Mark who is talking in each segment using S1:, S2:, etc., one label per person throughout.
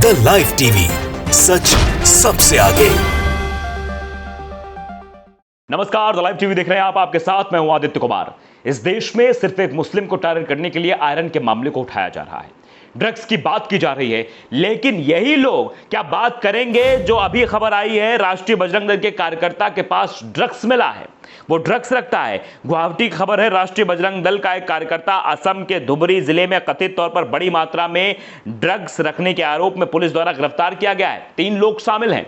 S1: The live TV, सच सबसे आगे।
S2: नमस्कार, द लाइव टीवी देख रहे हैं आप। आपके साथ मैं हूं आदित्य कुमार। इस देश में सिर्फ एक मुस्लिम को टारगेट करने के लिए आयरन के मामले को उठाया जा रहा है, ड्रग्स की बात की जा रही है। लेकिन यही लोग क्या बात करेंगे जो अभी खबर आई है, राष्ट्रीय बजरंग दल के कार्यकर्ता के पास ड्रग्स मिला है, वो ड्रग्स रखता है। गुवाहाटी की खबर है, राष्ट्रीय बजरंग दल का एक कार्यकर्ता असम के धुबरी जिले में कथित तौर पर बड़ी मात्रा में ड्रग्स रखने के आरोप में पुलिस द्वारा गिरफ्तार किया गया है। 3 लोग शामिल हैं।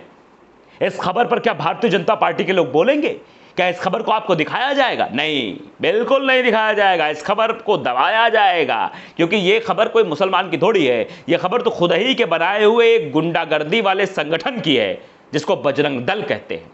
S2: इस खबर पर क्या भारतीय जनता पार्टी के लोग बोलेंगे? क्या इस खबर को आपको दिखाया जाएगा? नहीं, बिल्कुल नहीं दिखाया जाएगा। इस खबर को दबाया जाएगा, क्योंकि यह खबर कोई मुसलमान की थोड़ी है। यह खबर तो खुद ही के बनाए हुए एक गुंडागर्दी वाले संगठन की है, जिसको बजरंग दल कहते हैं।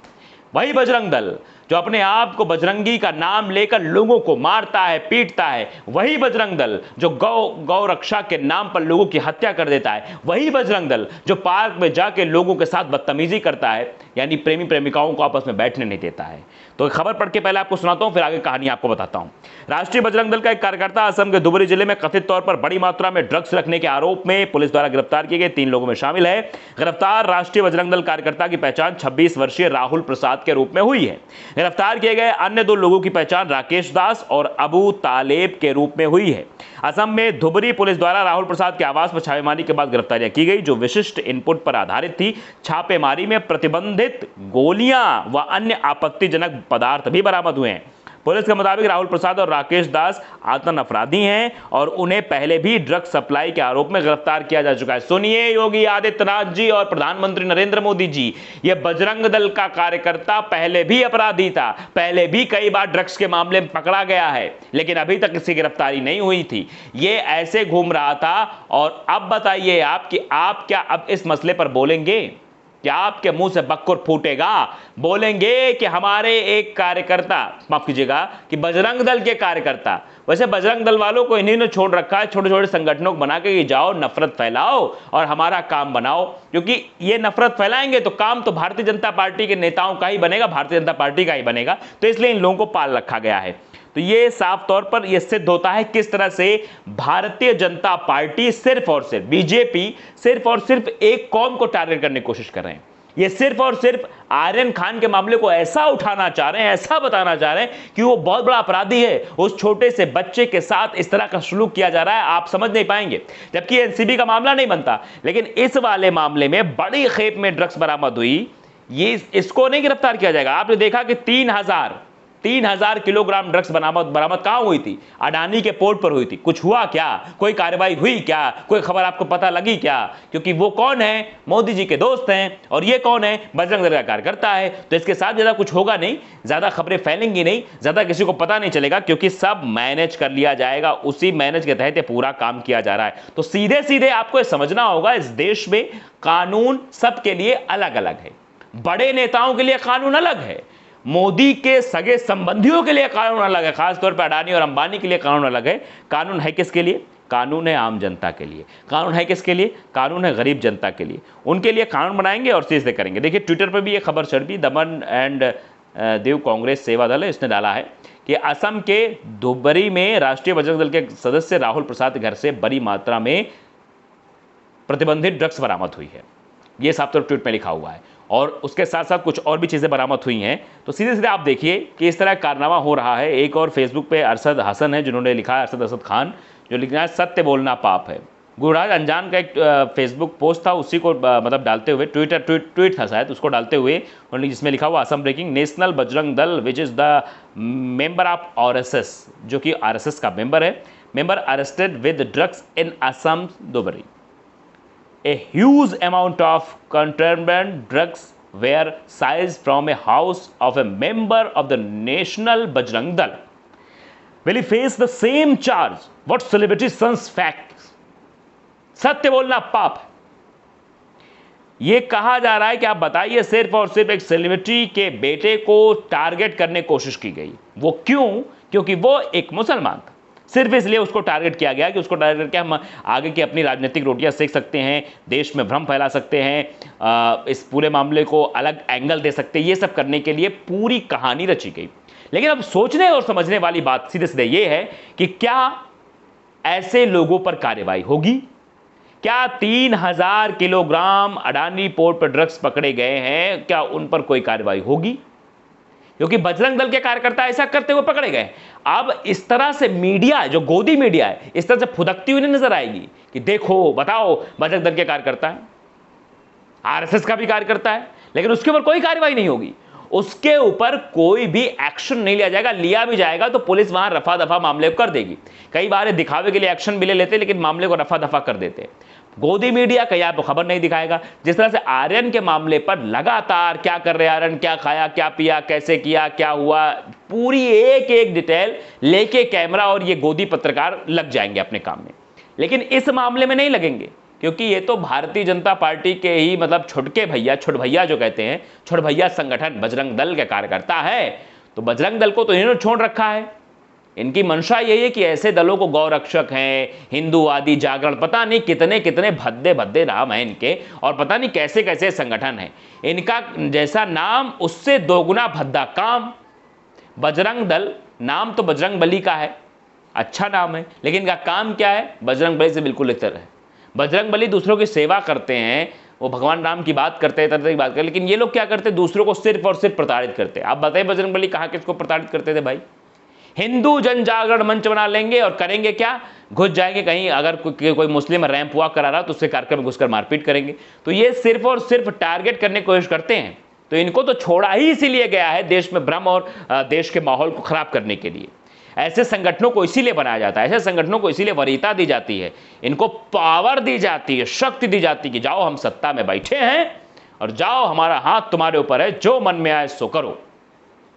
S2: वही बजरंग दल जो अपने आप को बजरंगी का नाम लेकर लोगों को मारता है, पीटता है। वही बजरंग दल जो गौ रक्षा के नाम पर लोगों की हत्या कर देता है। वही बजरंग दल जो पार्क में जाके लोगों के साथ बदतमीजी करता है, यानी प्रेमी प्रेमिकाओं को आपस में बैठने नहीं देता है। तो खबर पढ़ के पहले आपको सुनाता हूं, फिर आगे कहानी आपको बताता हूं। राष्ट्रीय बजरंग दल का एक कार्यकर्ता असम के धुबरी जिले में कथित तौर पर बड़ी मात्रा में ड्रग्स रखने के आरोप में पुलिस द्वारा गिरफ्तार किए गए 3 लोगों में शामिल है। गिरफ्तार राष्ट्रीय बजरंग दल कार्यकर्ता की पहचान 26 वर्षीय राहुल प्रसाद के रूप में हुई है। गिरफ्तार किए गए अन्य 2 लोगों की पहचान राकेश दास और अबू तालेब के रूप में हुई है। असम में धुबरी पुलिस द्वारा राहुल प्रसाद के आवास पर छापेमारी के बाद गिरफ्तारियां की गई, जो विशिष्ट इनपुट पर आधारित थी। छापेमारी में प्रतिबंधित गोलियां व अन्य आपत्तिजनक पदार्थ भी बरामद हुए हैं। पुलिस के मुताबिक राहुल प्रसाद और राकेश दास आतंक अपराधी हैं और उन्हें पहले भी ड्रग्स सप्लाई के आरोप में गिरफ्तार किया जा चुका है। सुनिए योगी आदित्यनाथ जी और प्रधानमंत्री नरेंद्र मोदी जी, यह बजरंग दल का कार्यकर्ता पहले भी अपराधी था, पहले भी कई बार ड्रग्स के मामले में पकड़ा गया है, लेकिन अभी तक इसकी गिरफ्तारी नहीं हुई थी। ये ऐसे घूम रहा था। और अब बताइए आप कि आप क्या अब इस मसले पर बोलेंगे? क्या आपके मुंह से बक्कुर फूटेगा? बोलेंगे कि हमारे एक कार्यकर्ता, माफ कीजिएगा, कि बजरंग दल के कार्यकर्ता। वैसे बजरंग दल वालों को इन्हीं ने छोड़ रखा है, छोटे छोटे संगठनों को बना के जाओ, नफरत फैलाओ और हमारा काम बनाओ। क्योंकि ये नफरत फैलाएंगे तो काम तो भारतीय जनता पार्टी के नेताओं का ही बनेगा, भारतीय जनता पार्टी का ही बनेगा। तो इसलिए इन लोगों को पाल रखा गया है। तो ये साफ तौर पर यह सिद्ध होता है किस तरह से भारतीय जनता पार्टी सिर्फ और सिर्फ, बीजेपी सिर्फ और सिर्फ एक कौम को टारगेट करने की कोशिश कर रहे हैं। ये सिर्फ और सिर्फ आर्यन खान के मामले को ऐसा उठाना चाह रहे हैं, ऐसा बताना चाह रहे हैं कि वो बहुत बड़ा अपराधी है। उस छोटे से बच्चे के साथ इस तरह का सलूक किया जा रहा है, आप समझ नहीं पाएंगे। जबकि एनसीबी का मामला नहीं बनता, लेकिन इस वाले मामले में बड़ी खेप में ड्रग्स बरामद हुई। ये इसको नहीं गिरफ्तार किया जाएगा। आपने देखा कि 3000 किलोग्राम ड्रग्स बरामद कहां हुई थी? अडानी के पोर्ट पर हुई थी। कुछ हुआ क्या? कोई कार्रवाई हुई क्या? कोई खबर आपको पता लगी क्या? क्योंकि वो कौन है? मोदी जी के दोस्त हैं। और ये कौन है? बजरंग दल का कार्यकर्ता है। तो इसके साथ ज्यादा कुछ होगा नहीं, ज्यादा खबरें फैलेंगी नहीं, ज्यादा किसी को पता नहीं चलेगा, क्योंकि सब मैनेज कर लिया जाएगा। उसी मैनेज के तहत पूरा काम किया जा रहा है। तो सीधे सीधे आपको समझना होगा, इस देश में कानून सबके लिए अलग अलग है। बड़े नेताओं के लिए कानून अलग है, मोदी के सगे संबंधियों के लिए कानून अलग है, खासतौर पर अडानी और अंबानी के लिए कानून अलग है। कानून है किसके लिए? कानून है आम जनता के लिए। कानून है किसके लिए? कानून है गरीब जनता के लिए। उनके लिए कानून बनाएंगे और सीधे करेंगे। देखिए, ट्विटर पर भी ये खबर चढ़ भी, दमन एंड देव कांग्रेस सेवा दल है, इसने डाला है कि असम के धुबरी में राष्ट्रीय बजरंग दल के सदस्य राहुल प्रसाद के घर से बड़ी मात्रा में प्रतिबंधित ड्रग्स बरामद हुई है। ये साफ तौर ट्वीट में लिखा हुआ है। और उसके साथ साथ कुछ और भी चीज़ें बरामद हुई हैं। तो सीधे सीधे आप देखिए कि इस तरह कारनामा हो रहा है। एक और फेसबुक पे अरशद हसन है, जिन्होंने लिखा है, अरशद खान, जो लिखना है सत्य बोलना पाप है। गुरुराज अंजान का एक फेसबुक पोस्ट था, उसी को मतलब डालते हुए ट्वीट था शायद, उसको डालते हुए उन्होंने जिसमें लिखा हुआ Assam breaking, national Bajrang Dal which is the member of RSS, जो कि आरएसएस का मेंबर है, member arrested with drugs in Assam Dhubri. A huge amount of contraband drugs were seized from a house of a member of the National Bajrang Dal. Will he face the same charge? What celebrity sons facts? सत्य बोलना पाप। यह कहा जा रहा है कि आप बताइए, सिर्फ और सिर्फ एक सेलिब्रिटी के बेटे को टारगेट करने की कोशिश की गई। वो क्यों? क्योंकि वो एक मुसलमान था। सिर्फ इसलिए उसको टारगेट किया गया कि उसको टारगेट करके हम आगे की अपनी राजनीतिक रोटियां सेक सकते हैं, देश में भ्रम फैला सकते हैं, इस पूरे मामले को अलग एंगल दे सकते हैं। ये सब करने के लिए पूरी कहानी रची गई। लेकिन अब सोचने और समझने वाली बात सीधे सीधे ये है कि क्या ऐसे लोगों पर कार्रवाई होगी? क्या 3000 किलोग्राम अडानी पोर्ट पर ड्रग्स पकड़े गए हैं, क्या उन पर कोई कार्रवाई होगी? क्योंकि बजरंग दल के कार्यकर्ता ऐसा करते हुए पकड़े गए। अब इस तरह से मीडिया, जो गोदी मीडिया है, इस तरह से फुदकती हुई नहीं नजर आएगी कि देखो बताओ बजरंग दल के कार्यकर्ता है, आरएसएस का भी कार्यकर्ता है, लेकिन उसके ऊपर कोई कार्रवाई नहीं होगी, उसके ऊपर कोई भी एक्शन नहीं लिया जाएगा। लिया भी जाएगा तो पुलिस वहां रफा दफा मामले को कर देगी। कई बार दिखावे के लिए एक्शन भी ले लेते, लेकिन मामले को रफा दफा कर देते। गोदी मीडिया कहीं आपको खबर नहीं दिखाएगा। जिस तरह से आर्यन के मामले पर लगातार क्या कर रहे आर्यन, क्या खाया, क्या पिया, कैसे किया, क्या हुआ, पूरी एक एक डिटेल लेके कैमरा और ये गोदी पत्रकार लग जाएंगे अपने काम में। लेकिन इस मामले में नहीं लगेंगे, क्योंकि ये तो भारतीय जनता पार्टी के ही मतलब छुट भैया जो कहते हैं, छुट भैया संगठन बजरंग दल के कार्यकर्ता है। तो बजरंग दल को तो इन्होंने छोड़ रखा है। इनकी मंशा यही है कि ऐसे दलों को गौरक्षक हैं, हिंदूवादी, जागरण, पता नहीं कितने कितने भद्दे भद्दे नाम हैं इनके, और पता नहीं कैसे कैसे संगठन है इनका। जैसा नाम उससे दोगुना भद्दा काम। बजरंग दल, नाम तो बजरंग बली का है, अच्छा नाम है, लेकिन इनका काम क्या है? बजरंग बली से बिल्कुल इतर है। बजरंग बली दूसरों की सेवा करते हैं, वो भगवान राम की बात करते हैं, तरह की बात करते हैं, लेकिन ये लोग क्या करते हैं? दूसरों को सिर्फ और सिर्फ प्रताड़ित करते हैं। आप बताइए बजरंग बली कहाँ किसको प्रताड़ित करते थे भाई? हिंदू जन जागरण मंच बना लेंगे और करेंगे क्या? घुस जाएंगे कहीं, अगर कोई मुस्लिम रैंप वॉक करा रहा तो उसके कार्यक्रम में घुसकर मारपीट करेंगे। तो ये सिर्फ और सिर्फ टारगेट करने की कोशिश करते हैं। तो इनको तो छोड़ा ही इसीलिए गया है, देश में भ्रम और देश के माहौल को खराब करने के लिए। ऐसे संगठनों को इसीलिए बनाया जाता है, ऐसे संगठनों को इसीलिए वरीयता दी जाती है, इनको पावर दी जाती है, शक्ति दी जाती है कि जाओ हम सत्ता में बैठे हैं और जाओ हमारा हाथ तुम्हारे ऊपर है, जो मन में आए सो करो।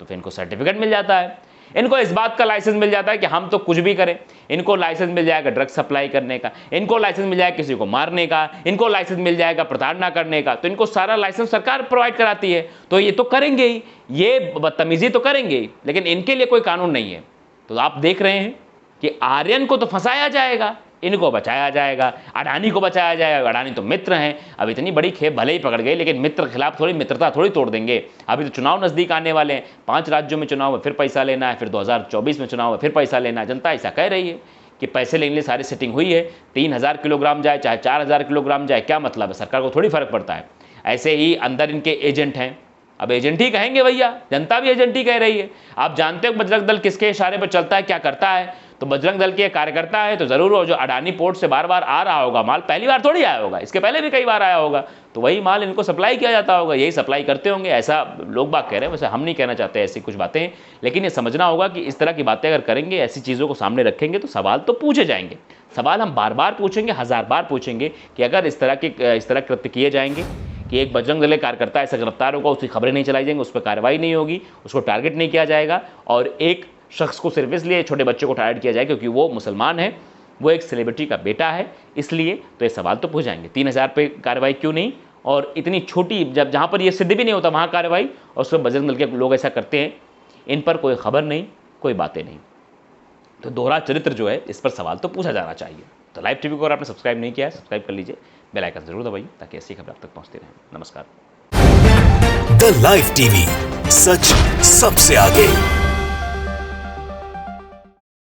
S2: तो फिर इनको सर्टिफिकेट मिल जाता है, इनको इस बात का लाइसेंस मिल जाता है कि हम तो कुछ भी करें। इनको लाइसेंस मिल जाएगा ड्रग सप्लाई करने का, इनको लाइसेंस मिल जाएगा किसी को मारने का, इनको लाइसेंस मिल जाएगा प्रताड़ना करने का। तो इनको सारा लाइसेंस सरकार प्रोवाइड कराती है, तो ये तो करेंगे ही, ये बदतमीजी तो करेंगे ही, लेकिन इनके लिए कोई कानून नहीं है। तो आप देख रहे हैं कि आर्यन को तो फंसाया जाएगा, इनको बचाया जाएगा, अडानी को बचाया जाएगा। अडानी तो मित्र हैं, अब इतनी बड़ी खेप भले ही पकड़ गए, लेकिन मित्र के खिलाफ थोड़ी मित्रता थोड़ी तोड़ देंगे। अभी तो चुनाव नजदीक आने वाले हैं, 5 राज्यों में चुनाव है, फिर पैसा लेना है, फिर 2024 में चुनाव है, फिर पैसा लेना है। जनता ऐसा कह रही है कि पैसे लेने के लिए सारी सेटिंग हुई है। 3000 किलोग्राम जाए चाहे 4000 किलोग्राम जाए, क्या मतलब है? सरकार को थोड़ी फर्क पड़ता है। ऐसे ही अंदर इनके एजेंट हैं, अब एजेंट ही कहेंगे भैया, जनता भी एजेंट ही कह रही है। आप जानते हो बजरंग दल किसके इशारे पर चलता है, क्या करता है? तो बजरंग दल के कार्यकर्ता है तो जरूर हो, जो अडानी पोर्ट से बार बार आ रहा होगा माल, पहली बार थोड़ी आया होगा, इसके पहले भी कई बार आया होगा, तो वही माल इनको सप्लाई किया जाता होगा, यही सप्लाई करते होंगे, ऐसा लोग बात कह रहे हैं। वैसे हम नहीं कहना चाहते ऐसी कुछ बातें, लेकिन ये समझना होगा कि इस तरह की बातें अगर करेंगे, ऐसी चीज़ों को सामने रखेंगे तो सवाल तो पूछे जाएंगे। सवाल हम बार बार पूछेंगे, 1000 बार पूछेंगे कि अगर इस तरह कृत्य किए जाएंगे कि एक बजरंग दल कार्यकर्ता ऐसा गिरफ्तार होगा, उसकी खबरें नहीं चलाई जाएंगी, उस पर कार्रवाई नहीं होगी, उसको टारगेट नहीं किया जाएगा, और एक शख्स को सिर्फ इसलिए छोटे बच्चे को टारगेट किया जाए क्योंकि वो मुसलमान है, वो एक सेलिब्रिटी का बेटा है, इसलिए तो ये सवाल तो पूछ जाएंगे 3000 पे कार्रवाई क्यों नहीं, और इतनी छोटी जहाँ पर ये सिद्ध भी नहीं होता वहाँ कार्रवाई, और उस पर बजरंग दल के लोग ऐसा करते हैं, इन पर कोई खबर नहीं, कोई बातें नहीं। तो दोहरा चरित्र जो है, इस पर सवाल तो पूछा जाना चाहिए। तो लाइव टीवी को अगर आपने सब्सक्राइब नहीं किया है, सब्सक्राइब कर लीजिए, बेल आइकन जरूर दबाइए ताकि ऐसी खबर आप तक पहुंचती रहे। नमस्कार।
S1: द लाइव टीवी, सच सबसे आगे।